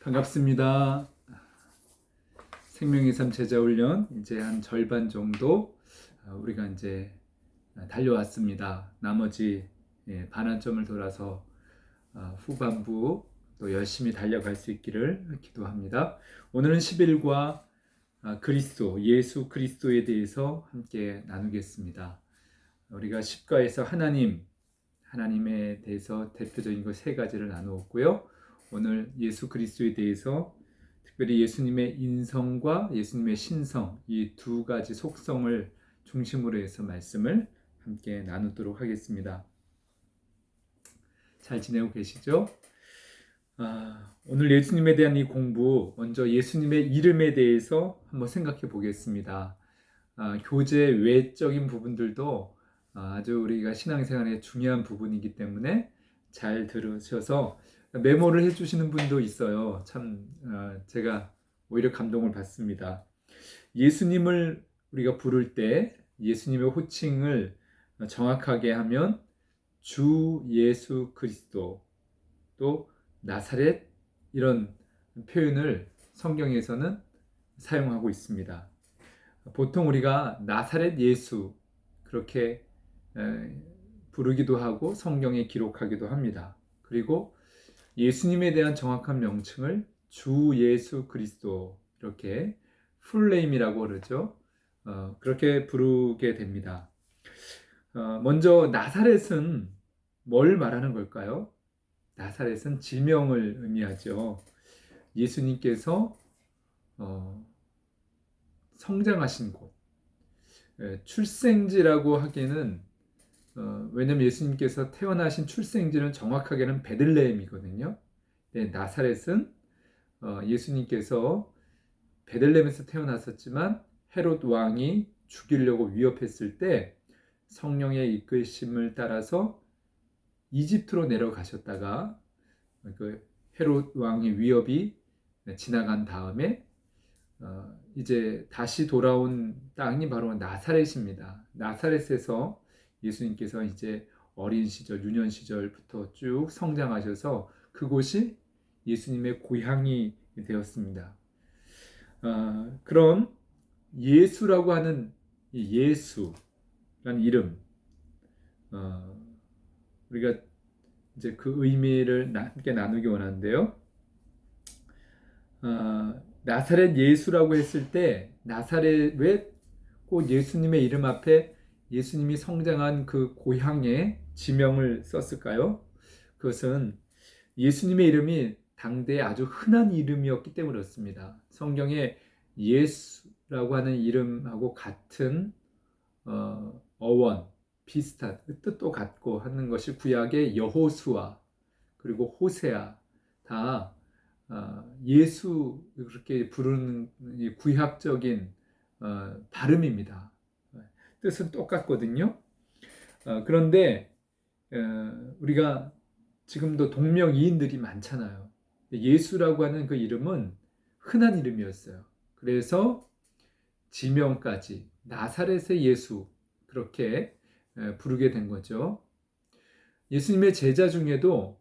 반갑습니다. 생명의 삶 제자 훈련 이제 한 절반 정도 우리가 이제 달려왔습니다. 나머지 반환점을 돌아서 후반부 또 열심히 달려갈 수 있기를 기도합니다. 오늘은 10일과 그리스도, 예수 그리스도에 대해서 함께 나누겠습니다. 우리가 10과에서 하나님에 대해서 대표적인 것 세 가지를 나누었고요. 오늘 예수 그리스도에 대해서 특별히 예수님의 인성과 예수님의 신성, 이 두 가지 속성을 중심으로 해서 말씀을 함께 나누도록 하겠습니다. 잘 지내고 계시죠? 오늘 예수님에 대한 이 공부, 먼저 예수님의 이름에 대해서 한번 생각해 보겠습니다. 교제 외적인 부분들도 아주 우리가 신앙생활에 중요한 부분이기 때문에 잘 들으셔서 메모를 해주시는 분도 있어요. 참 제가 오히려 감동을 받습니다. 예수님을 우리가 부를 때 예수님의 호칭을 정확하게 하면 주 예수 그리스도 또 나사렛 이런 표현을 성경에서는 사용하고 있습니다. 보통 우리가 나사렛 예수 그렇게 부르기도 하고 성경에 기록하기도 합니다. 그리고 예수님에 대한 정확한 명칭을 주 예수 그리스도 이렇게 풀네임이라고 그러죠. 그렇게 부르게 됩니다. 먼저 나사렛은 뭘 말하는 걸까요? 나사렛은 지명을 의미하죠. 예수님께서 성장하신 곳, 출생지라고 하기에는 왜냐면 예수님께서 태어나신 출생지는 정확하게는 베들레헴이거든요. 네, 나사렛은 예수님께서 베들레헴에서 태어났었지만 헤롯 왕이 죽이려고 위협했을 때 성령의 이끄심을 따라서 이집트로 내려가셨다가 그 헤롯 왕의 위협이 지나간 다음에 이제 다시 돌아온 땅이 바로 나사렛입니다. 나사렛에서 예수님께서 이제 어린 시절, 유년 시절부터 쭉 성장하셔서 그곳이 예수님의 고향이 되었습니다. 그럼 예수라고 하는 이 예수라는 이름, 우리가 이제 그 의미를 함께 나누기 원하는데요. 나사렛 예수라고 했을 때 나사렛 왜 꼭 예수님의 이름 앞에 예수님이 성장한 그 고향의 지명을 썼을까요? 그것은 예수님의 이름이 당대에 아주 흔한 이름이었기 때문에 그렇습니다. 성경에 예수라고 하는 이름하고 같은 어원, 비슷한 뜻도 같고 하는 것이 구약의 여호수아 그리고 호세아 다 예수 그렇게 부르는 구약적인 발음입니다. 뜻은 똑같거든요. 그런데 우리가 지금도 동명이인들이 많잖아요. 예수라고 하는 그 이름은 흔한 이름이었어요. 그래서 지명까지 나사렛의 예수 그렇게 부르게 된 거죠. 예수님의 제자 중에도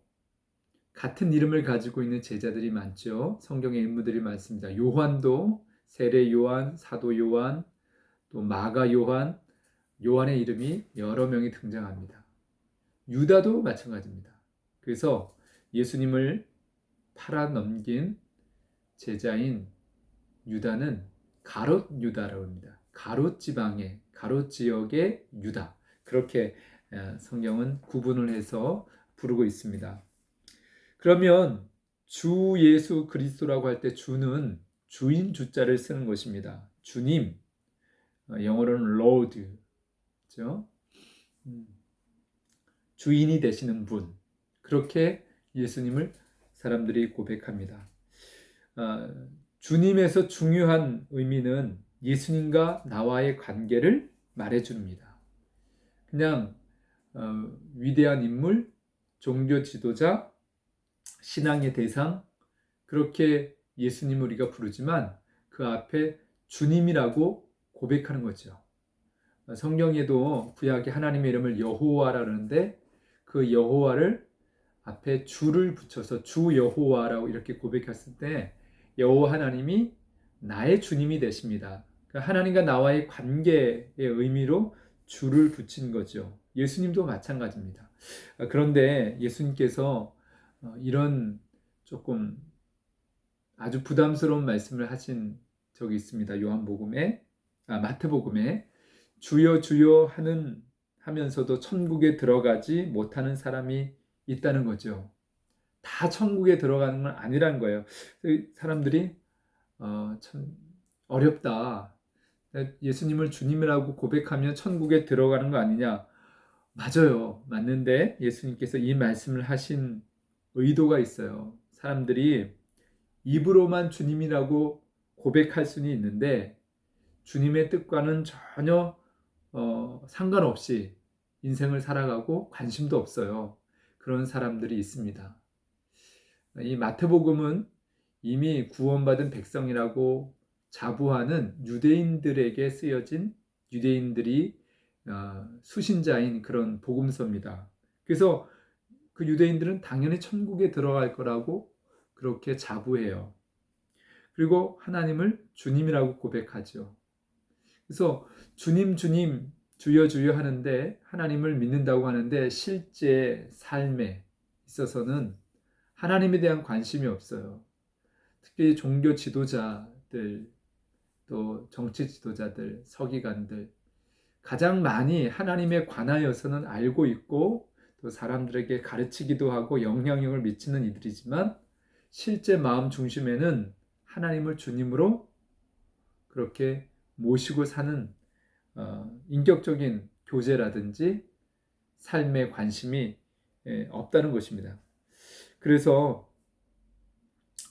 같은 이름을 가지고 있는 제자들이 많죠. 성경의 인물들이 많습니다. 요한도 세례 요한, 사도 요한, 또 마가 요한, 요한의 이름이 여러 명이 등장합니다. 유다도 마찬가지입니다. 그래서 예수님을 팔아넘긴 제자인 유다는 가롯 유다라고 합니다. 가롯 지방의, 가롯 지역의 유다. 그렇게 성경은 구분을 해서 부르고 있습니다. 그러면 주 예수 그리스도라고 할 때 주는 주인 주자를 쓰는 것입니다. 주님, 영어로는 Lord, 그렇죠? 주인이 되시는 분, 그렇게 예수님을 사람들이 고백합니다. 주님에서 중요한 의미는 예수님과 나와의 관계를 말해줍니다. 그냥 위대한 인물, 종교 지도자, 신앙의 대상 그렇게 예수님을 우리가 부르지만 그 앞에 주님이라고 고백하는 거죠. 성경에도 구약의 하나님의 이름을 여호와라는데 그 여호와를 앞에 주를 붙여서 주 여호와라고 이렇게 고백했을 때 여호와 하나님이 나의 주님이 되십니다. 그러니까 하나님과 나와의 관계의 의미로 주를 붙인 거죠. 예수님도 마찬가지입니다. 그런데 예수님께서 이런 조금 아주 부담스러운 말씀을 하신 적이 있습니다. 마태복음에 주여 주여 하면서도 천국에 들어가지 못하는 사람이 있다는 거죠. 다 천국에 들어가는 건 아니라는 거예요. 사람들이 참 어렵다. 예수님을 주님이라고 고백하면 천국에 들어가는 거 아니냐? 맞아요. 맞는데 예수님께서 이 말씀을 하신 의도가 있어요. 사람들이 입으로만 주님이라고 고백할 수는 있는데 주님의 뜻과는 전혀 상관없이 인생을 살아가고 관심도 없어요. 그런 사람들이 있습니다. 이 마태복음은 이미 구원받은 백성이라고 자부하는 유대인들에게 쓰여진 유대인들이 수신자인 그런 복음서입니다. 그래서 그 유대인들은 당연히 천국에 들어갈 거라고 그렇게 자부해요. 그리고 하나님을 주님이라고 고백하죠. 그래서 주님 주님 주여 주여 하는데 하나님을 믿는다고 하는데 실제 삶에 있어서는 하나님에 대한 관심이 없어요. 특히 종교 지도자들, 또 정치 지도자들, 서기관들 가장 많이 하나님에 관하여서는 알고 있고 또 사람들에게 가르치기도 하고 영향력을 미치는 이들이지만 실제 마음 중심에는 하나님을 주님으로 그렇게 모시고 사는 인격적인 교제라든지 삶에 관심이 없다는 것입니다. 그래서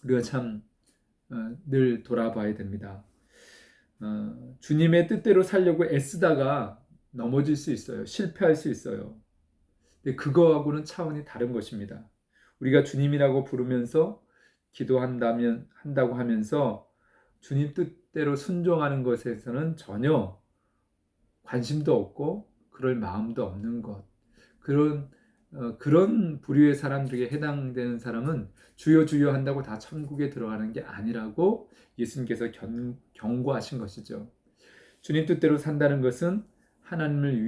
우리가 참 늘 돌아봐야 됩니다. 주님의 뜻대로 살려고 애쓰다가 넘어질 수 있어요. 실패할 수 있어요. 근데 그거하고는 차원이 다른 것입니다. 우리가 주님이라고 부르면서 한다고 하면서 주님 뜻대로 순종하는 것에서는 전혀 관심도 없고 그럴 마음도 없는 것. 그런 부류의 사람들에게 해당되는 사람은 주여 주여 한다고 다 천국에 들어가는 게 아니라고 예수님께서 경고하신 것이죠. 주님 뜻대로 산다는 것은 하나님을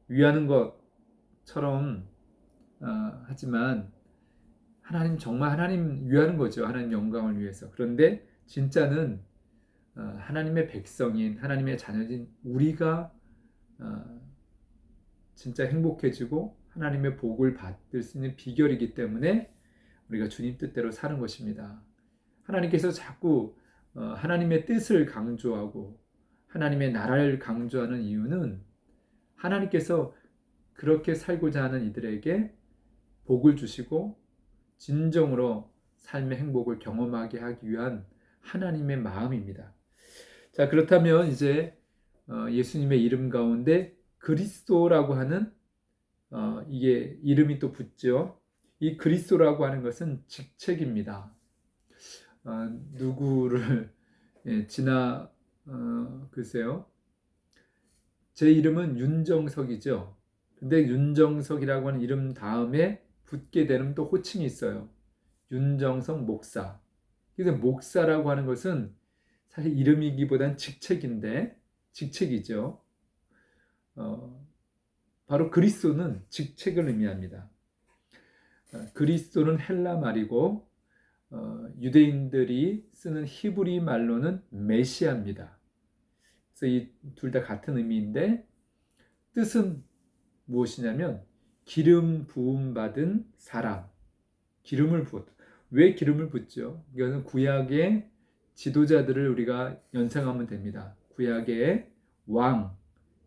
위하는 것처럼 하지만 정말 하나님 위하는 거죠. 하나님 영광을 위해서. 그런데 진짜는 하나님의 백성인 하나님의 자녀인 우리가 진짜 행복해지고 하나님의 복을 받을 수 있는 비결이기 때문에 우리가 주님 뜻대로 사는 것입니다. 하나님께서 자꾸 하나님의 뜻을 강조하고 하나님의 나라를 강조하는 이유는 하나님께서 그렇게 살고자 하는 이들에게 복을 주시고 진정으로 삶의 행복을 경험하게 하기 위한 하나님의 마음입니다. 자, 그렇다면 이제 예수님의 이름 가운데 그리스도라고 하는 이게 이름이 또 붙죠. 이 그리스도라고 하는 것은 직책입니다. 누구를 글쎄요. 제 이름은 윤정석이죠. 근데 윤정석이라고 하는 이름 다음에 붙게 되는 또 호칭이 있어요. 윤정석 목사. 그래서 목사라고 하는 것은 사실 이름이기보단 직책이죠. 바로 그리스도는 직책을 의미합니다. 그리스도는 헬라 말이고 유대인들이 쓰는 히브리 말로는 메시아입니다. 그래서 이 둘 다 같은 의미인데 뜻은 무엇이냐면 기름 부음 받은 사람, 기름을 부었다. 왜 기름을 붓죠? 이것은 구약의 지도자들을 우리가 연상하면 됩니다. 구약의 왕,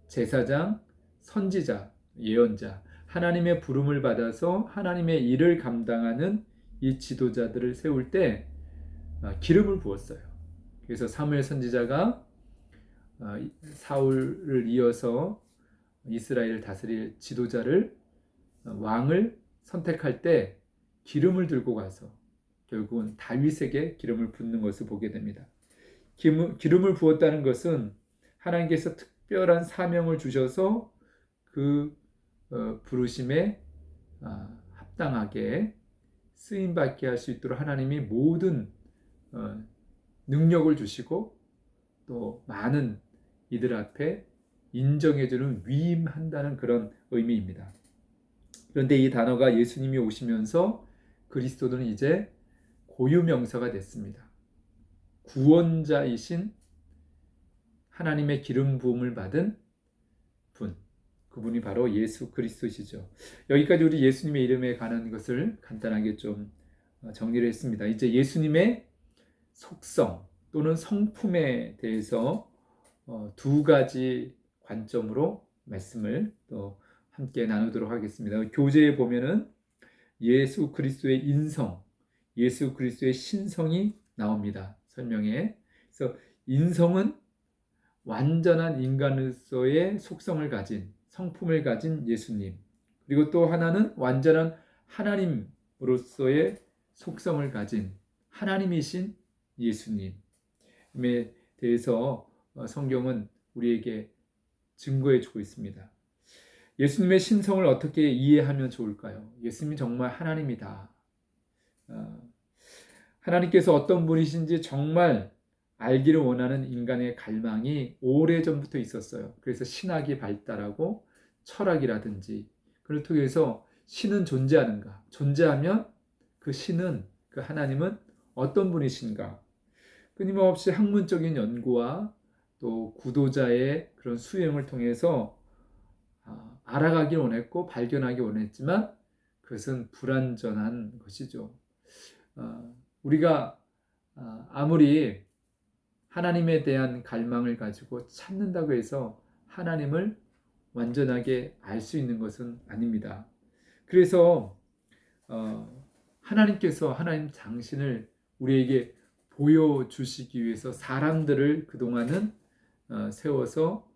제사장, 선지자, 예언자, 하나님의 부름을 받아서 하나님의 일을 감당하는 이 지도자들을 세울 때 기름을 부었어요. 그래서 사무엘 선지자가 사울을 이어서 이스라엘을 다스릴 지도자를 왕을 선택할 때 기름을 들고 가서 결국은 다윗에게 기름을 붓는 것을 보게 됩니다. 기름을 부었다는 것은 하나님께서 특별한 사명을 주셔서 그 부르심에 합당하게 쓰임받게 할 수 있도록 하나님이 모든 능력을 주시고 또 많은 이들 앞에 인정해주는 위임한다는 그런 의미입니다. 그런데 이 단어가 예수님이 오시면서 그리스도는 이제 고유명사가 됐습니다. 구원자이신 하나님의 기름 부음을 받은 분, 그분이 바로 예수 그리스도시죠. 여기까지 우리 예수님의 이름에 관한 것을 간단하게 좀 정리를 했습니다. 이제 예수님의 속성 또는 성품에 대해서 두 가지 관점으로 말씀을 또 함께 나누도록 하겠습니다. 교재에 보면은 예수 그리스도의 인성, 예수 그리스도의 신성이 나옵니다. 설명에. 그래서 인성은 완전한 인간으로서의 속성을 가진, 성품을 가진 예수님. 그리고 또 하나는 완전한 하나님으로서의 속성을 가진 하나님이신 예수님에 대해서 성경은 우리에게 증거해 주고 있습니다. 예수님의 신성을 어떻게 이해하면 좋을까요? 예수님이 정말 하나님이다. 하나님께서 어떤 분이신지 정말 알기를 원하는 인간의 갈망이 오래전부터 있었어요. 그래서 신학이 발달하고 철학이라든지 그걸 통해서 신은 존재하는가? 존재하면 그 신은, 그 하나님은 어떤 분이신가? 끊임없이 학문적인 연구와 또 구도자의 그런 수행을 통해서 알아가길 원했고 발견하기 원했지만 그것은 불완전한 것이죠. 우리가 아무리 하나님에 대한 갈망을 가지고 찾는다고 해서 하나님을 완전하게 알 수 있는 것은 아닙니다. 그래서 하나님께서 하나님 당신을 우리에게 보여주시기 위해서 사람들을 그동안은 세워서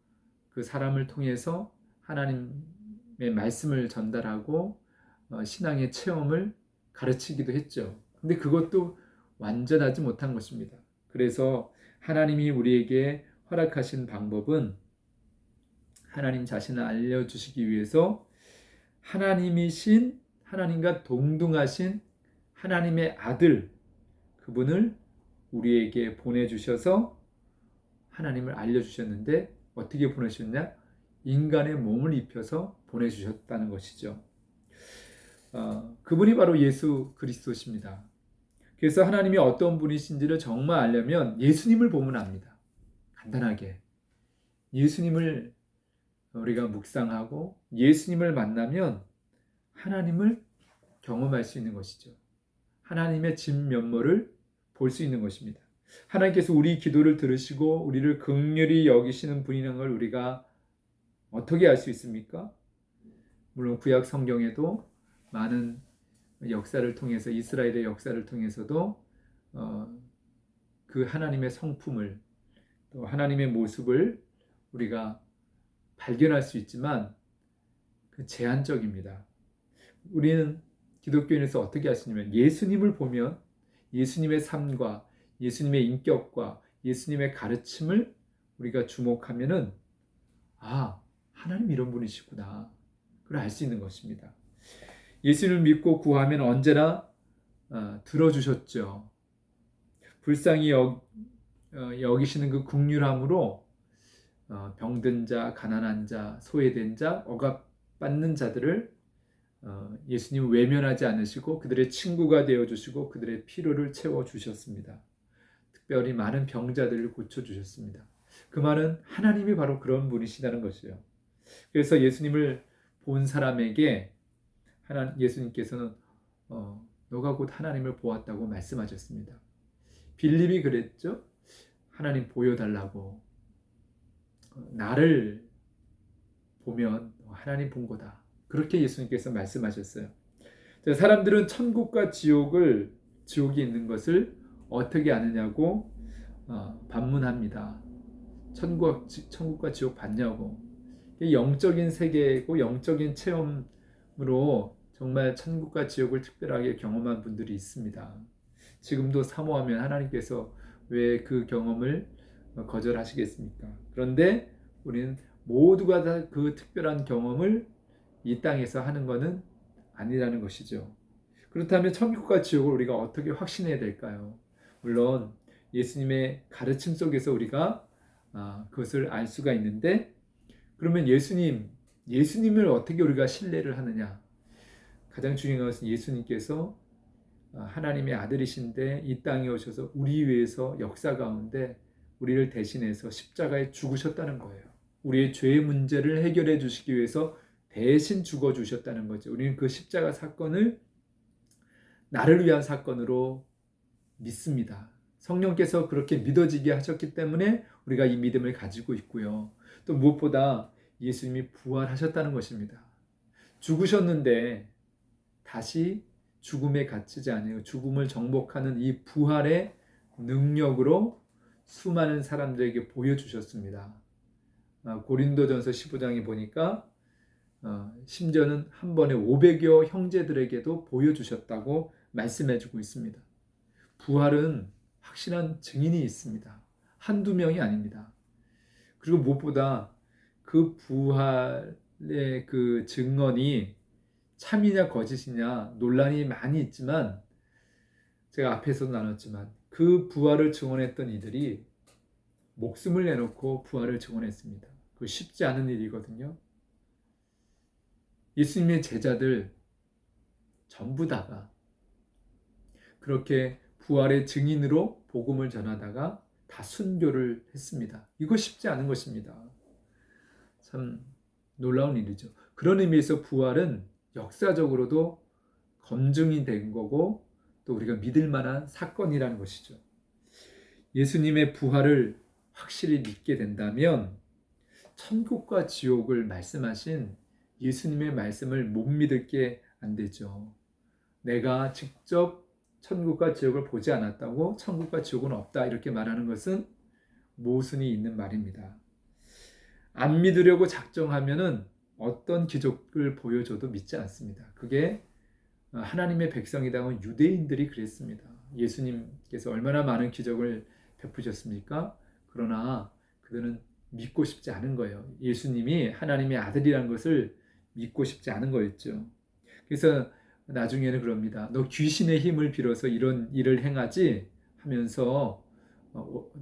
그 사람을 통해서 하나님의 말씀을 전달하고 신앙의 체험을 가르치기도 했죠. 근데 그것도 완전하지 못한 것입니다. 그래서 하나님이 우리에게 허락하신 방법은 하나님 자신을 알려주시기 위해서 하나님이신, 하나님과 동등하신 하나님의 아들, 그분을 우리에게 보내주셔서 하나님을 알려주셨는데 어떻게 보내셨냐? 인간의 몸을 입혀서 보내주셨다는 것이죠. 그분이 바로 예수 그리스도십니다. 그래서 하나님이 어떤 분이신지를 정말 알려면 예수님을 보면 압니다. 간단하게. 예수님을 우리가 묵상하고 예수님을 만나면 하나님을 경험할 수 있는 것이죠. 하나님의 진면모를 볼 수 있는 것입니다. 하나님께서 우리 기도를 들으시고 우리를 긍휼히 여기시는 분이라는 걸 우리가 어떻게 알 수 있습니까? 물론 구약 성경에도 많은 역사를 통해서, 이스라엘의 역사를 통해서도 그 하나님의 성품을, 또 하나님의 모습을 우리가 발견할 수 있지만 그 제한적입니다. 우리는 기독교인에서 어떻게 할 수 있냐면 예수님을 보면 예수님의 삶과 예수님의 인격과 예수님의 가르침을 우리가 주목하면은 하나님 이런 분이시구나 그걸 알 수 있는 것입니다. 예수님을 믿고 구하면 언제나 들어주셨죠. 불쌍히 여기시는 그 긍휼함으로 병든 자, 가난한 자, 소외된 자, 억압받는 자들을 예수님은 외면하지 않으시고 그들의 친구가 되어주시고 그들의 필요를 채워주셨습니다. 특별히 많은 병자들을 고쳐주셨습니다. 그 말은 하나님이 바로 그런 분이시다는 것이에요. 그래서 예수님을 본 사람에게 예수님께서는 너가 곧 하나님을 보았다고 말씀하셨습니다. 빌립이 그랬죠. 하나님 보여달라고. 나를 보면 하나님 본 거다. 그렇게 예수님께서 말씀하셨어요. 사람들은 천국과 지옥이 있는 것을 어떻게 아느냐고 반문합니다. 천국과 지옥 봤냐고. 영적인 세계고 영적인 체험으로 정말 천국과 지옥을 특별하게 경험한 분들이 있습니다. 지금도 사모하면 하나님께서 왜 그 경험을 거절하시겠습니까? 그런데 우리는 모두가 다 그 특별한 경험을 이 땅에서 하는 것은 아니라는 것이죠. 그렇다면 천국과 지옥을 우리가 어떻게 확신해야 될까요? 물론 예수님의 가르침 속에서 우리가 그것을 알 수가 있는데, 그러면 예수님을 어떻게 우리가 신뢰를 하느냐? 가장 중요한 것은 예수님께서 하나님의 아들이신데 이 땅에 오셔서 우리 위해서 역사 가운데 우리를 대신해서 십자가에 죽으셨다는 거예요. 우리의 죄의 문제를 해결해 주시기 위해서 대신 죽어 주셨다는 거죠. 우리는 그 십자가 사건을 나를 위한 사건으로 믿습니다. 성령께서 그렇게 믿어지게 하셨기 때문에 우리가 이 믿음을 가지고 있고요. 또 무엇보다 예수님이 부활하셨다는 것입니다. 죽으셨는데 다시 죽음에 갇히지 않아요. 죽음을 정복하는 이 부활의 능력으로 수많은 사람들에게 보여주셨습니다. 고린도전서 15장에 보니까 심지어는 한 번에 500여 형제들에게도 보여주셨다고 말씀해주고 있습니다. 부활은 확실한 증인이 있습니다. 한두 명이 아닙니다. 그리고 무엇보다 그 부활의 그 증언이 참이냐 거짓이냐 논란이 많이 있지만, 제가 앞에서도 나눴지만 그 부활을 증언했던 이들이 목숨을 내놓고 부활을 증언했습니다. 그 쉽지 않은 일이거든요. 예수님의 제자들 전부 다가 그렇게 부활의 증인으로 복음을 전하다가 다 순교를 했습니다. 이거 쉽지 않은 것입니다. 참 놀라운 일이죠. 그런 의미에서 부활은 역사적으로도 검증이 된 거고 또 우리가 믿을 만한 사건이라는 것이죠. 예수님의 부활을 확실히 믿게 된다면 천국과 지옥을 말씀하신 예수님의 말씀을 못 믿을 게 안 되죠. 내가 직접 천국과 지옥을 보지 않았다고 천국과 지옥은 없다 이렇게 말하는 것은 모순이 있는 말입니다. 안 믿으려고 작정하면은 어떤 기적을 보여줘도 믿지 않습니다. 그게 하나님의 백성이다운 유대인들이 그랬습니다. 예수님께서 얼마나 많은 기적을 베푸셨습니까? 그러나 그들은 믿고 싶지 않은 거예요. 예수님이 하나님의 아들이라는 것을 믿고 싶지 않은 거였죠. 그래서 나중에는 그럽니다. 너 귀신의 힘을 빌어서 이런 일을 행하지 하면서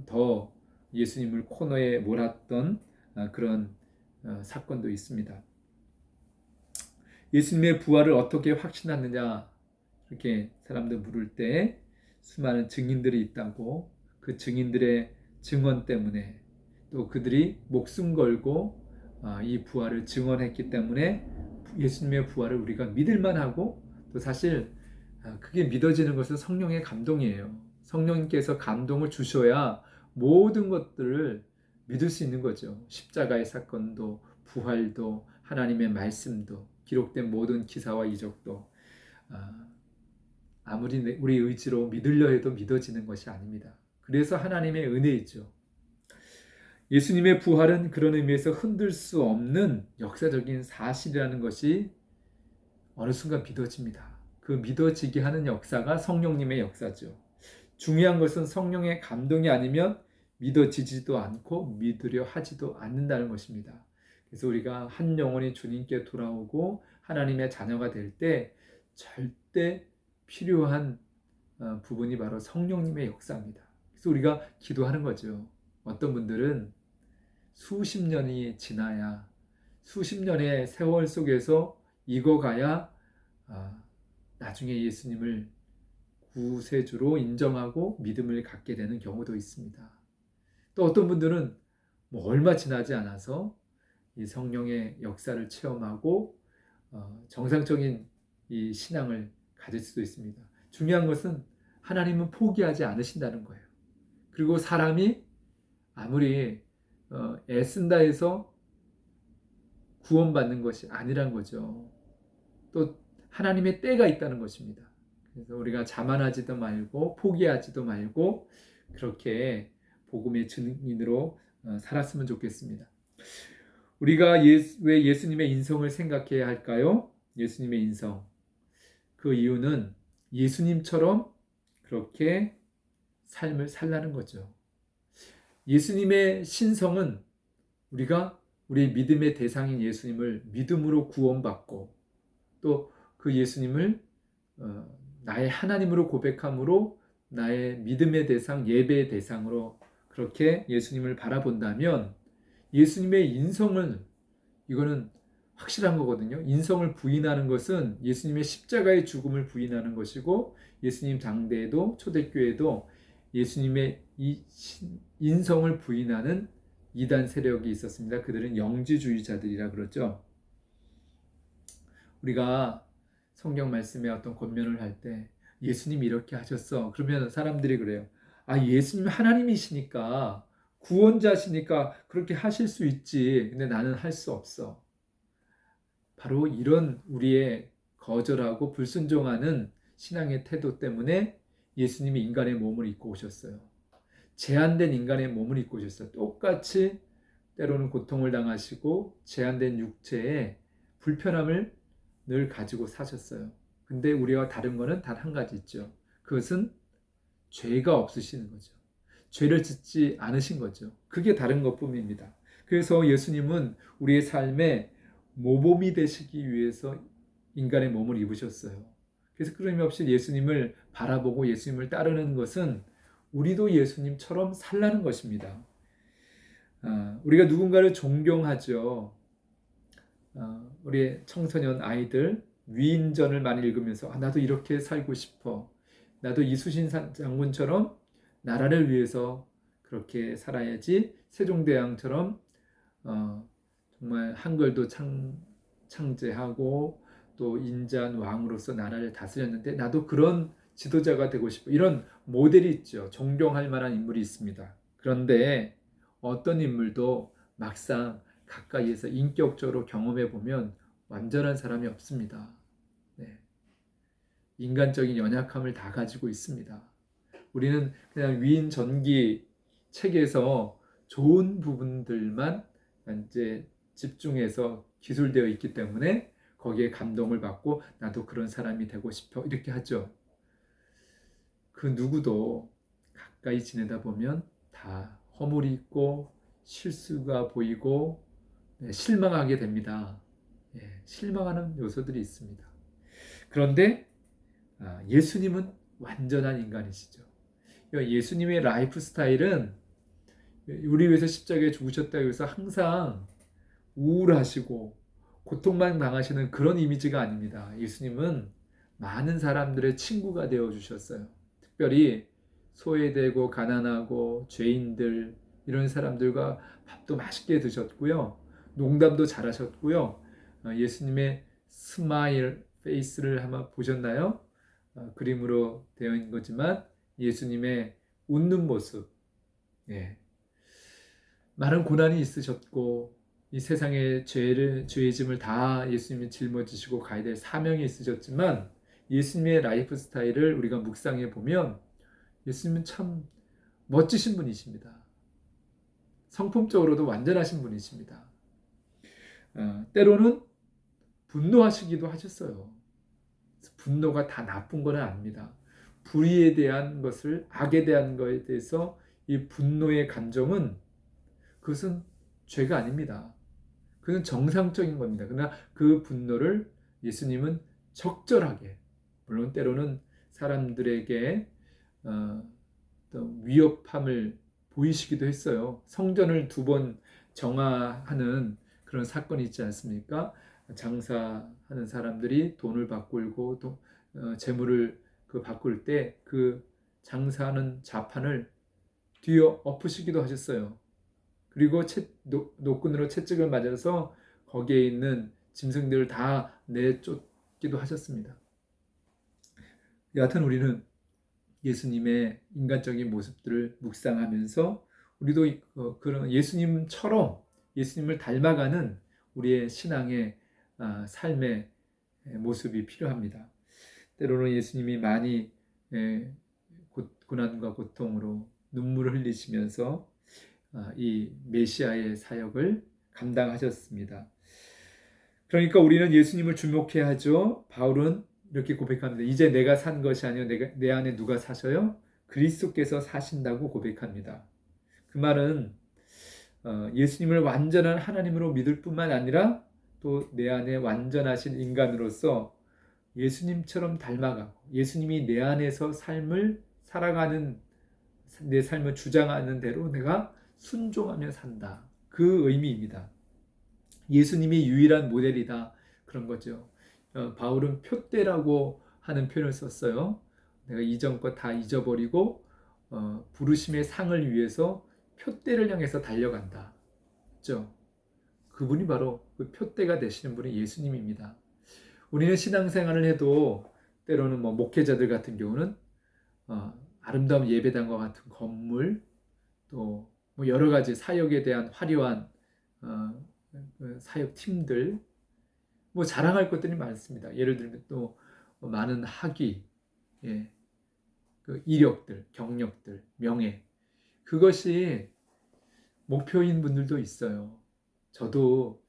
더 예수님을 코너에 몰았던 그런 사건도 있습니다. 예수님의 부활을 어떻게 확신하느냐 이렇게 사람들 물을 때 수많은 증인들이 있다고, 그 증인들의 증언 때문에 또 그들이 목숨 걸고 이 부활을 증언했기 때문에 예수님의 부활을 우리가 믿을 만하고, 또 사실 그게 믿어지는 것은 성령의 감동이에요. 성령님께서 감동을 주셔야 모든 것들을 믿을 수 있는 거죠. 십자가의 사건도 부활도 하나님의 말씀도 기록된 모든 기사와 이적도 아무리 우리 의지로 믿으려 해도 믿어지는 것이 아닙니다. 그래서 하나님의 은혜이죠. 예수님의 부활은 그런 의미에서 흔들 수 없는 역사적인 사실이라는 것이 어느 순간 믿어집니다. 그 믿어지게 하는 역사가 성령님의 역사죠. 중요한 것은 성령의 감동이 아니면 믿어지지도 않고 믿으려 하지도 않는다는 것입니다. 그래서 우리가 한 영혼이 주님께 돌아오고 하나님의 자녀가 될 때 절대 필요한 부분이 바로 성령님의 역사입니다. 그래서 우리가 기도하는 거죠. 어떤 분들은 수십 년이 지나야, 수십 년의 세월 속에서 익어가야 나중에 예수님을 구세주로 인정하고 믿음을 갖게 되는 경우도 있습니다. 또 어떤 분들은 얼마 지나지 않아서 이 성령의 역사를 체험하고 정상적인 이 신앙을 가질 수도 있습니다. 중요한 것은 하나님은 포기하지 않으신다는 거예요. 그리고 사람이 아무리 애쓴다 해서 구원받는 것이 아니란 거죠. 또 하나님의 때가 있다는 것입니다. 그래서 우리가 자만하지도 말고 포기하지도 말고 그렇게 복음의 증인으로 살았으면 좋겠습니다. 우리가 왜 예수님의 인성을 생각해야 할까요? 예수님의 인성. 그 이유는 예수님처럼 그렇게 삶을 살라는 거죠. 예수님의 신성은 우리가 우리 믿음의 대상인 예수님을 믿음으로 구원받고 또 그 예수님을 나의 하나님으로 고백함으로 나의 믿음의 대상, 예배의 대상으로 그렇게 예수님을 바라본다면 예수님의 인성을, 이거는 확실한 거거든요. 인성을 부인하는 것은 예수님의 십자가의 죽음을 부인하는 것이고, 예수님 당대에도 초대교회에도 예수님의 이 인성을 부인하는 이단 세력이 있었습니다. 그들은 영지주의자들이라 그러죠. 우리가 성경 말씀에 어떤 권면을 할 때 예수님이 이렇게 하셨어, 그러면 사람들이 그래요. 아, 예수님 하나님이시니까, 구원자시니까 그렇게 하실 수 있지. 근데 나는 할 수 없어. 바로 이런 우리의 거절하고 불순종하는 신앙의 태도 때문에 예수님이 인간의 몸을 입고 오셨어요. 제한된 인간의 몸을 입고 오셨어요. 똑같이 때로는 고통을 당하시고 제한된 육체에 불편함을 늘 가지고 사셨어요. 근데 우리와 다른 거는 단 한 가지 있죠. 그것은 죄가 없으시는 거죠. 죄를 짓지 않으신 거죠. 그게 다른 것뿐입니다. 그래서 예수님은 우리의 삶에 모범이 되시기 위해서 인간의 몸을 입으셨어요. 그래서 끊임없이 예수님을 바라보고 예수님을 따르는 것은 우리도 예수님처럼 살라는 것입니다. 우리가 누군가를 존경하죠. 우리 청소년 아이들 위인전을 많이 읽으면서 나도 이렇게 살고 싶어. 나도 이수신 장군처럼 나라를 위해서 그렇게 살아야지. 세종대왕처럼 정말 한글도 창제하고 또 인자한 왕으로서 나라를 다스렸는데 나도 그런 지도자가 되고 싶어. 이런 모델이 있죠. 존경할 만한 인물이 있습니다. 그런데 어떤 인물도 막상 가까이에서 인격적으로 경험해 보면 완전한 사람이 없습니다. 네. 인간적인 연약함을 다 가지고 있습니다. 우리는 그냥 위인 전기 책에서 좋은 부분들만 이제 집중해서 기술되어 있기 때문에 거기에 감동을 받고 나도 그런 사람이 되고 싶어 이렇게 하죠. 그 누구도 가까이 지내다 보면 다 허물이 있고 실수가 보이고 실망하게 됩니다. 실망하는 요소들이 있습니다. 그런데 예수님은 완전한 인간이시죠. 예수님의 라이프 스타일은 우리 위해서 십자가에 죽으셨다고 해서 항상 우울하시고 고통만 당하시는 그런 이미지가 아닙니다. 예수님은 많은 사람들의 친구가 되어주셨어요. 특별히 소외되고 가난하고 죄인들 이런 사람들과 밥도 맛있게 드셨고요. 농담도 잘하셨고요. 예수님의 스마일 페이스를 아마 보셨나요? 그림으로 되어 있는 거지만 예수님의 웃는 모습, 많은 고난이 있으셨고 이 세상의 죄의 짐을 다 예수님이 짊어지시고 가야 될 사명이 있으셨지만 예수님의 라이프 스타일을 우리가 묵상해 보면 예수님은 참 멋지신 분이십니다. 성품적으로도 완전하신 분이십니다. 때로는 분노하시기도 하셨어요. 분노가 다 나쁜 건 아닙니다. 불의에 대한 것을, 악에 대한 것에 대해서 이 분노의 감정은 그것은 죄가 아닙니다. 그건 정상적인 겁니다. 그러나 그 분노를 예수님은 적절하게, 물론 때로는 사람들에게 위협함을 보이시기도 했어요. 성전을 2번 정화하는 그런 사건이 있지 않습니까? 장사하는 사람들이 돈을 바꾸고 재물을 바꿀 때 그 장사하는 자판을 뒤어 엎으시기도 하셨어요. 그리고 노끈으로 채찍을 맞아서 거기에 있는 짐승들을 다 내쫓기도 하셨습니다. 여하튼 우리는 예수님의 인간적인 모습들을 묵상하면서 우리도 그런 예수님처럼 예수님을 닮아가는 우리의 신앙의 삶의 모습이 필요합니다. 때로는 예수님이 많이 고난과 고통으로 눈물을 흘리시면서 이 메시아의 사역을 감당하셨습니다. 그러니까 우리는 예수님을 주목해야 하죠. 바울은 이렇게 고백합니다. 이제 내가 산 것이 아니요 내 안에 누가 사셔요? 그리스도께서 사신다고 고백합니다. 그 말은 예수님을 완전한 하나님으로 믿을 뿐만 아니라 또 내 안에 완전하신 인간으로서 예수님처럼 닮아가고 예수님이 내 안에서 삶을 살아가는 내 삶을 주장하는 대로 내가 순종하며 산다. 그 의미입니다. 예수님이 유일한 모델이다. 그런 거죠. 바울은 표대라고 하는 표현을 썼어요. 내가 이전 것 다 잊어버리고 부르심의 상을 위해서 표대를 향해서 달려간다. 그렇죠? 그분이 바로 그 표대가 되시는 분이 예수님입니다. 우리는 신앙생활을 해도 때로는 목회자들 같은 경우는 아름다운 예배당과 같은 건물 또 여러 가지 사역에 대한 화려한 사역 팀들 자랑할 것들이 많습니다. 예를 들면 또 많은 학위, 그 이력들, 경력들, 명예 그것이 목표인 분들도 있어요. 저도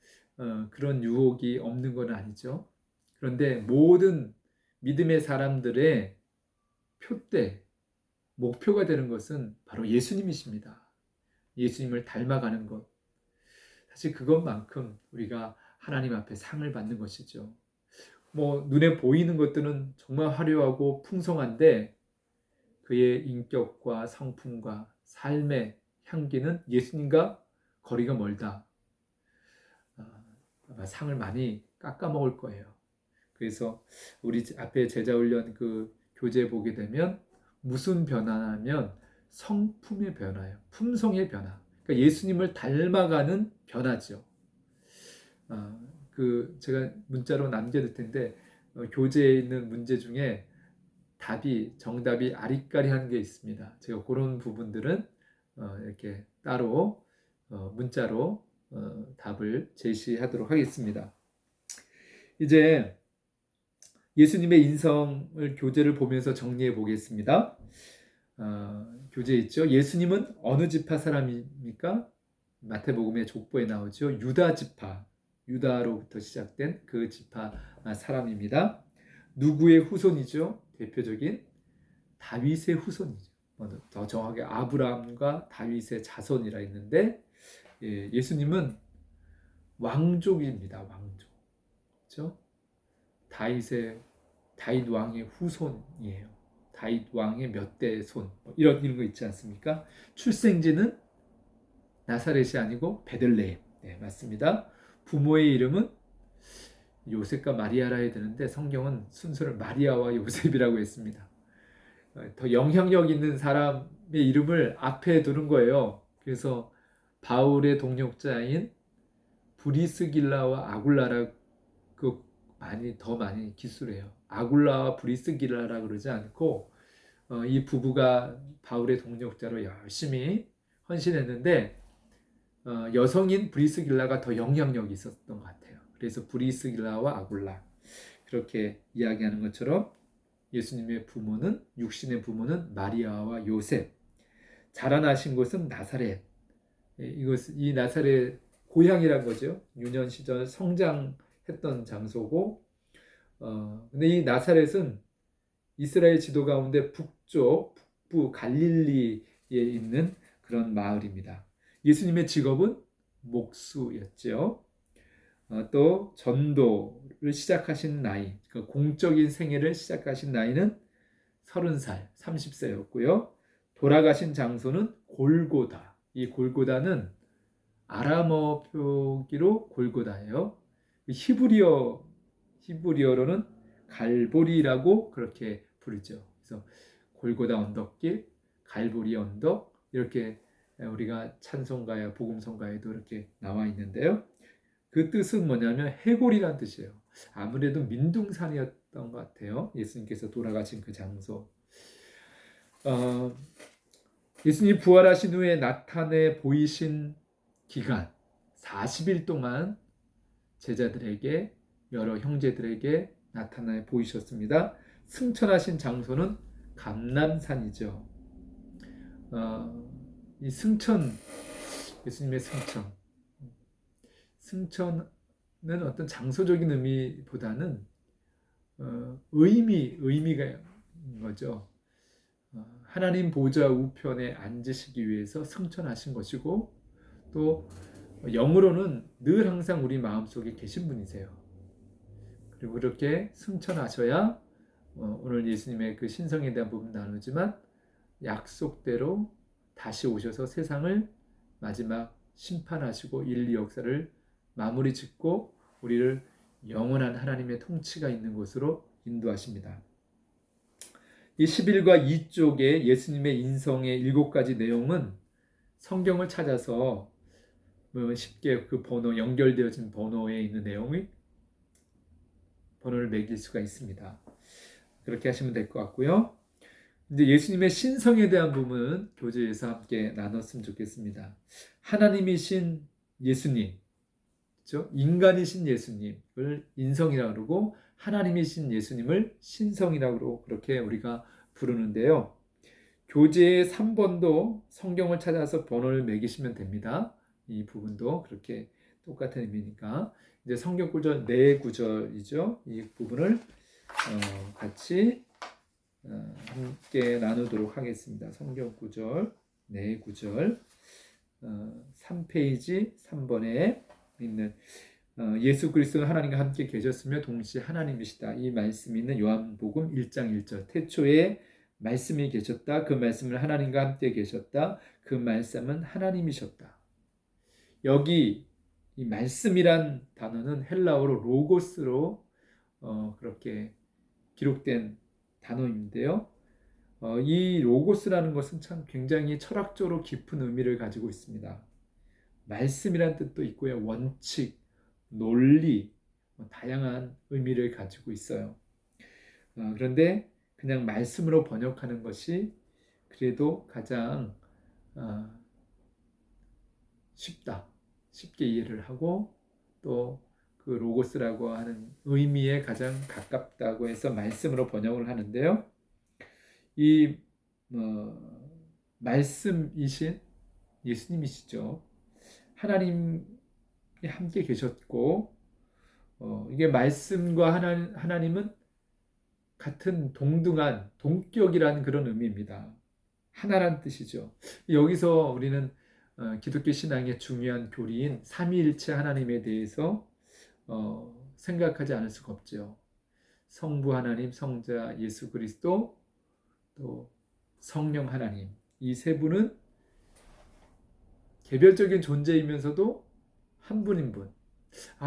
그런 유혹이 없는 건 아니죠. 그런데 모든 믿음의 사람들의 표대, 목표가 되는 것은 바로 예수님이십니다. 예수님을 닮아가는 것. 사실 그것만큼 우리가 하나님 앞에 상을 받는 것이죠. 눈에 보이는 것들은 정말 화려하고 풍성한데 그의 인격과 성품과 삶의 향기는 예수님과 거리가 멀다. 아마 상을 많이 깎아먹을 거예요. 그래서 우리 앞에 제자훈련 그 교재 보게 되면 무슨 변화냐면 성품의 변화예요. 품성의 변화. 그러니까 예수님을 닮아가는 변화죠. 제가 문자로 남겨둘 텐데 교재에 있는 문제 중에 정답이 아리까리한 게 있습니다. 제가 그런 부분들은 이렇게 따로 문자로 답을 제시하도록 하겠습니다. 이제 예수님의 인성을 교재를 보면서 정리해 보겠습니다. 교재 있죠. 예수님은 어느 지파 사람입니까? 마태복음의 족보에 나오죠. 유다 지파, 유다로부터 시작된 그 지파 사람입니다. 누구의 후손이죠? 대표적인 다윗의 후손이죠. 더 정확하게 아브라함과 다윗의 자손이라 했는데 예수님은 왕족입니다. 왕족. 그렇죠? 다윗 왕의 후손이에요. 다윗 왕의 몇 대 손 이런 거 있지 않습니까? 출생지는 나사렛이 아니고 베들레헴. 네, 맞습니다. 부모의 이름은 요셉과 마리아라 해야 되는데 성경은 순서를 마리아와 요셉이라고 했습니다. 더 영향력 있는 사람의 이름을 앞에 두는 거예요. 그래서 바울의 동역자인 브리스길라와 아굴라라 더 많이 기술해요. 아굴라와 브리스길라라 그러지 않고 이 부부가 바울의 동역자로 열심히 헌신했는데 여성인 브리스길라가 더 영향력이 있었던 것 같아요. 그래서 브리스길라와 아굴라 그렇게 이야기하는 것처럼 예수님의 부모는 육신의 부모는 마리아와 요셉. 자라나신 곳은 나사렛. 이 나사렛 고향이란 거죠. 유년 시절 성장했던 장소고, 근데 이 나사렛은 이스라엘 지도 가운데 북부 갈릴리에 있는 그런 마을입니다. 예수님의 직업은 목수였죠. 또 전도를 시작하신 나이, 공적인 생애를 시작하신 나이는 30살, 30세였고요. 돌아가신 장소는 골고다. 이 골고다는 아람어 표기로 골고다예요. 히브리어로는 갈보리라고 그렇게 부르죠. 그래서 골고다 언덕길, 갈보리 언덕 이렇게 우리가 찬송가야 복음성가에도 이렇게 나와 있는데요. 그 뜻은 뭐냐면 해골이란 뜻이에요. 아무래도 민둥산이었던 것 같아요. 예수님께서 돌아가신 그 장소. 예수님 부활하신 후에 나타내 보이신 기간 40일 동안 제자들에게 여러 형제들에게 나타내 보이셨습니다. 승천하신 장소는 감람산이죠. 이 예수님의 승천은 어떤 장소적인 의미보다는 의미가 있는 거죠. 하나님 보좌 우편에 앉으시기 위해서 승천하신 것이고 또 영으로는 늘 항상 우리 마음속에 계신 분이세요. 그리고 그렇게 승천하셔야 오늘 예수님의 그 신성에 대한 부분 나누지만 약속대로 다시 오셔서 세상을 마지막 심판하시고 인류 역사를 마무리 짓고 우리를 영원한 하나님의 통치가 있는 곳으로 인도하십니다. 이 11과 2쪽에 예수님의 인성의 7가지 내용은 성경을 찾아서 쉽게 그 번호, 연결되어진 번호에 있는 내용이 번호를 매길 수가 있습니다. 그렇게 하시면 될 것 같고요. 이제 예수님의 신성에 대한 부분 교재에서 함께 나눴으면 좋겠습니다. 하나님이신 예수님, 그렇죠? 인간이신 예수님을 인성이라고 그러고 하나님이신 예수님을 신성이라고 그렇게 우리가 부르는데요. 교재의 3번도 성경을 찾아서 번호를 매기시면 됩니다. 이 부분도 그렇게 똑같은 의미니까 이제 성경 구절 4구절이죠. 이 부분을 같이 함께 나누도록 하겠습니다. 성경 구절 4구절 3페이지 3번에 있는 예수 그리스도는 하나님과 함께 계셨으며 동시에 하나님이시다. 이 말씀이 있는 요한복음 1장 1절 태초에 말씀이 계셨다. 그 말씀은 하나님과 함께 계셨다. 그 말씀은 하나님이셨다. 여기 이 말씀이란 단어는 헬라어로 로고스로 그렇게 기록된 단어인데요. 이 로고스라는 것은 참 굉장히 철학적으로 깊은 의미를 가지고 있습니다. 말씀이란 뜻도 있고요. 원칙, 논리, 다양한 의미를 가지고 있어요. 그런데 그냥 말씀으로 번역하는 것이 그래도 가장 쉽게 이해를 하고 또 그 로고스라고 하는 의미에 가장 가깝다고 해서 말씀으로 번역을 하는데요. 이 말씀이신 예수님이시죠. 하나님이 함께 계셨고 이게 말씀과 하나님은 같은 동등한 동격이라는 그런 의미입니다. 하나란 뜻이죠. 여기서 우리는 기독교 신앙의 중요한 교리인 삼위일체 하나님에 대해서 생각하지 않을 수가 없죠. 성부 하나님, 성자 예수 그리스도, 또 성령 하나님, 이 세 분은 개별적인 존재이면서도 한 분인 분.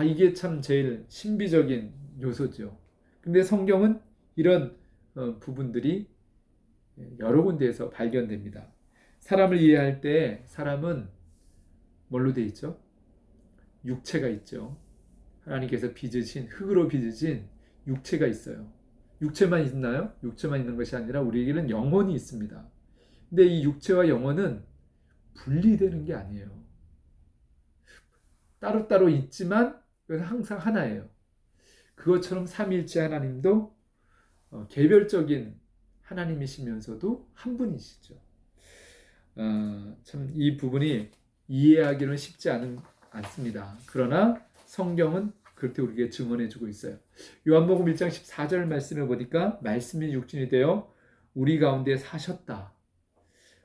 이게 참 제일 신비적인 요소죠. 근데 성경은 이런 부분들이 여러 군데에서 발견됩니다. 사람을 이해할 때 사람은 뭘로 돼 있죠? 육체가 있죠. 하나님께서 빚으신 흙으로 빚으신 육체가 있어요. 육체만 있나요? 육체만 있는 것이 아니라 우리에게는 영혼이 있습니다. 근데 이 육체와 영혼은 분리되는 게 아니에요. 따로따로 있지만 항상 하나예요. 그것처럼 삼위일체 하나님도 개별적인 하나님이시면서도 한 분이시죠. 참 이 부분이 이해하기는 쉽지 않습니다. 그러나 성경은 그렇게 우리에게 증언해주고 있어요. 요한복음 1장 14절 말씀을 보니까 말씀이 육신이 되어 우리 가운데 사셨다.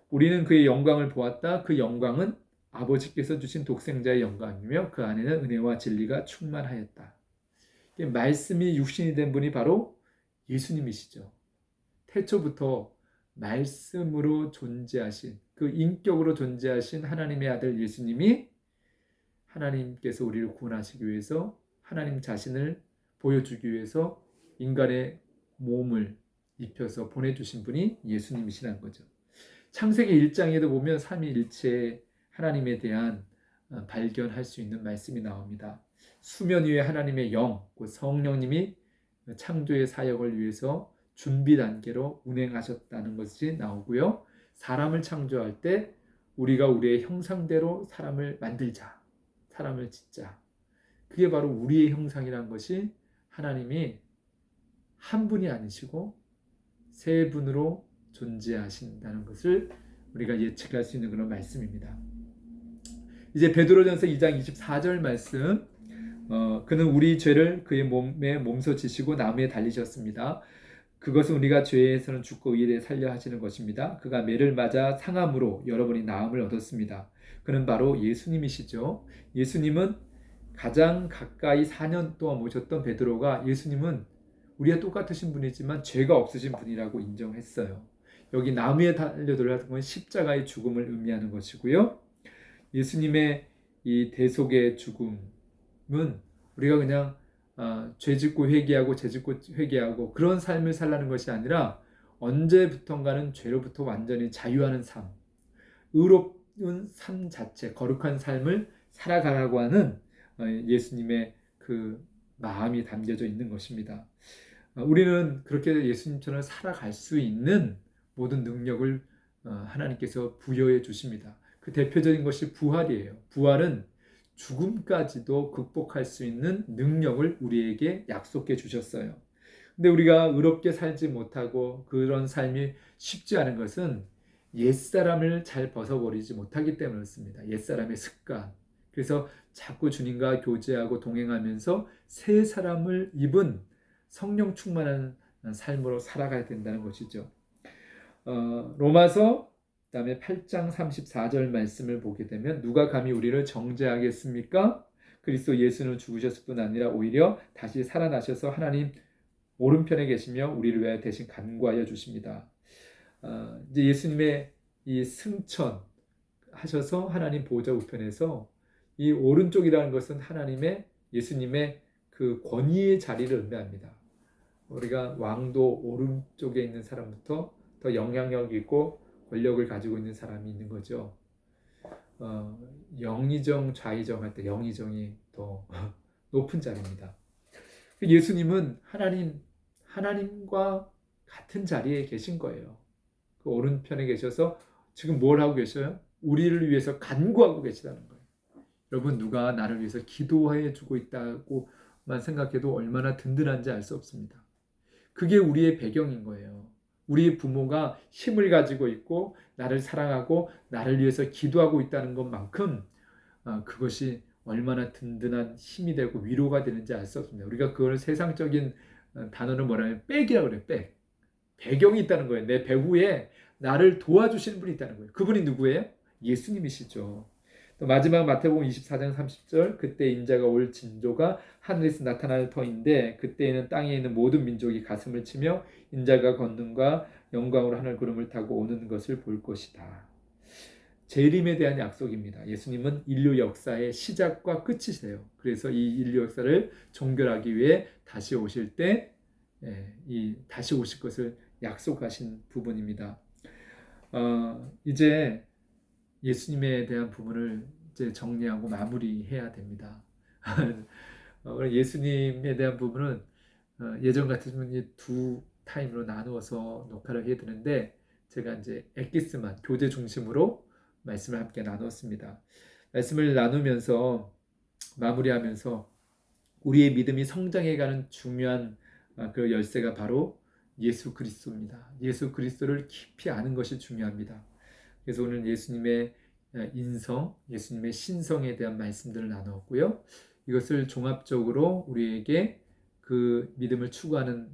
우리는 그의 영광을 보았다. 그 영광은 아버지께서 주신 독생자의 영광이며 그 안에는 은혜와 진리가 충만하였다. 말씀이 육신이 된 분이 바로 예수님이시죠. 태초부터 말씀으로 존재하신 그 인격으로 존재하신 하나님의 아들 예수님이 하나님께서 우리를 구원하시기 위해서 하나님 자신을 보여주기 위해서 인간의 몸을 입혀서 보내주신 분이 예수님이시라는 거죠. 창세기 1장에도 보면 삼위일체 하나님에 대한 발견할 수 있는 말씀이 나옵니다. 수면 위에 하나님의 영, 성령님이 창조의 사역을 위해서 준비 단계로 운행하셨다는 것이 나오고요. 사람을 창조할 때 우리가 우리의 형상대로 사람을 만들자, 사람을 짓자. 그게 바로 우리의 형상이라는 것이 하나님이 한 분이 아니시고 세 분으로 존재하신다는 것을 우리가 예측할 수 있는 그런 말씀입니다. 이제 베드로전서 2장 24절 말씀, 그는 우리 죄를 그의 몸에 몸소 지시고 나무에 달리셨습니다. 그것은 우리가 죄에서는 죽고 의에 살려 하시는 것입니다. 그가 매를 맞아 상함으로 여러분이 나음을 얻었습니다. 그는 바로 예수님이시죠. 예수님은 가장 가까이 4년 동안 모셨던 베드로가 예수님은 우리와 똑같으신 분이지만 죄가 없으신 분이라고 인정했어요. 여기 나무에 달려 들어가는 건 십자가의 죽음을 의미하는 것이고요. 예수님의 이 대속의 죽음은 우리가 그냥 죄 짓고 회개하고 죄 짓고 회개하고 그런 삶을 살라는 것이 아니라 언제부턴가는 죄로부터 완전히 자유하는 삶, 의로운 삶 자체, 거룩한 삶을 살아가라고 하는 예수님의 그 마음이 담겨져 있는 것입니다. 우리는 그렇게 예수님처럼 살아갈 수 있는 모든 능력을 하나님께서 부여해 주십니다. 그 대표적인 것이 부활이에요. 부활은 죽음까지도 극복할 수 있는 능력을 우리에게 약속해 주셨어요. 근데 우리가 의롭게 살지 못하고 그런 삶이 쉽지 않은 것은 옛사람을 잘 벗어버리지 못하기 때문에 그렇습니다. 옛사람의 습관. 그래서 자꾸 주님과 교제하고 동행하면서 새 사람을 입은 성령 충만한 삶으로 살아가야 된다는 것이죠. 로마서 그다음에 8장 34절 말씀을 보게 되면 누가 감히 우리를 정죄하겠습니까? 그리스도 예수는 죽으셨을 뿐 아니라 오히려 다시 살아나셔서 하나님 오른편에 계시며 우리를 위하여 대신 간구하여 주십니다. 이제 예수님의 이 승천 하셔서 하나님 보좌 우편에서 이 오른쪽이라는 것은 하나님의 예수님의 그 권위의 자리를 의미합니다. 우리가 왕도 오른쪽에 있는 사람부터 더 영향력 있고 권력을 가지고 있는 사람이 있는 거죠. 영의정, 좌의정 할 때 영의정이 더 높은 자리입니다. 예수님은 하나님과 같은 자리에 계신 거예요. 그 오른편에 계셔서 지금 뭘 하고 계셔요? 우리를 위해서 간구하고 계시다는 거예요. 여러분, 누가 나를 위해서 기도해 주고 있다고만 생각해도 얼마나 든든한지 알 수 없습니다. 그게 우리의 배경인 거예요. 우리 부모가 힘을 가지고 있고 나를 사랑하고 나를 위해서 기도하고 있다는 것만큼 그것이 얼마나 든든한 힘이 되고 위로가 되는지 알 수 없습니다. 우리가 그걸 세상적인 단어는 뭐라면 백이라고 그래요. 백. 배경이 있다는 거예요. 내 배후에 나를 도와주시는 분이 있다는 거예요. 그분이 누구예요? 예수님이시죠. 또 마지막 마태복음 24장 30절 그때 인자가 올 징조가 하늘에서 나타날 터인데 그때에는 땅에 있는 모든 민족이 가슴을 치며 인자가 걷는과 영광으로 하늘 구름을 타고 오는 것을 볼 것이다. 재림에 대한 약속입니다. 예수님은 인류 역사의 시작과 끝이세요. 그래서 이 인류 역사를 종결하기 위해 다시 오실 때 다시 오실 것을 약속하신 부분입니다. 이제 예수님에 대한 부분을 이제 정리하고 마무리해야 됩니다. 예수님에 대한 부분은 예전 같으면 두 타임으로 나누어서 녹화를 해야 되는데 제가 이제 엑기스만 교제 중심으로 말씀을 함께 나눴습니다. 말씀을 나누면서 마무리하면서 우리의 믿음이 성장해가는 중요한 그 열쇠가 바로 예수 그리스도입니다. 예수 그리스도를 깊이 아는 것이 중요합니다. 그래서 오늘 예수님의 인성, 예수님의 신성에 대한 말씀들을 나누었고요. 이것을 종합적으로 우리에게 그 믿음을 추구하는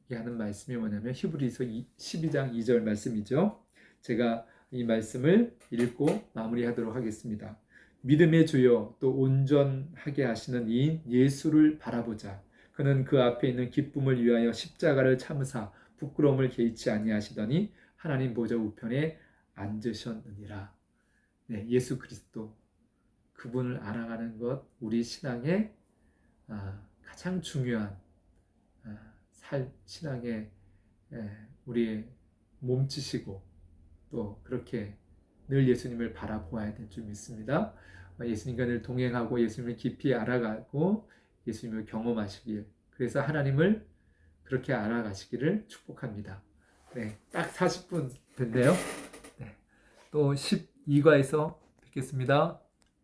하는 말씀이 뭐냐면 히브리서 12장 2절 말씀이죠. 제가 이 말씀을 읽고 마무리하도록 하겠습니다. 믿음의 주여 또 온전하게 하시는 이인 예수를 바라보자. 그는 그 앞에 있는 기쁨을 위하여 십자가를 참으사 부끄러움을 개의치 아니하시더니 하나님 보좌 우편에 앉으셨느니라. 네, 예수 그리스도 그분을 알아가는 것 우리 신앙의 가장 중요한 신앙의 우리의 몸치시고 또 그렇게 늘 예수님을 바라보아야 될 줄 믿습니다. 예수님과 늘 동행하고 예수님을 깊이 알아가고 예수님을 경험하시길 그래서 하나님을 그렇게 알아가시기를 축복합니다. 네, 딱 40분 됐네요. 네, 또 12과에서 뵙겠습니다.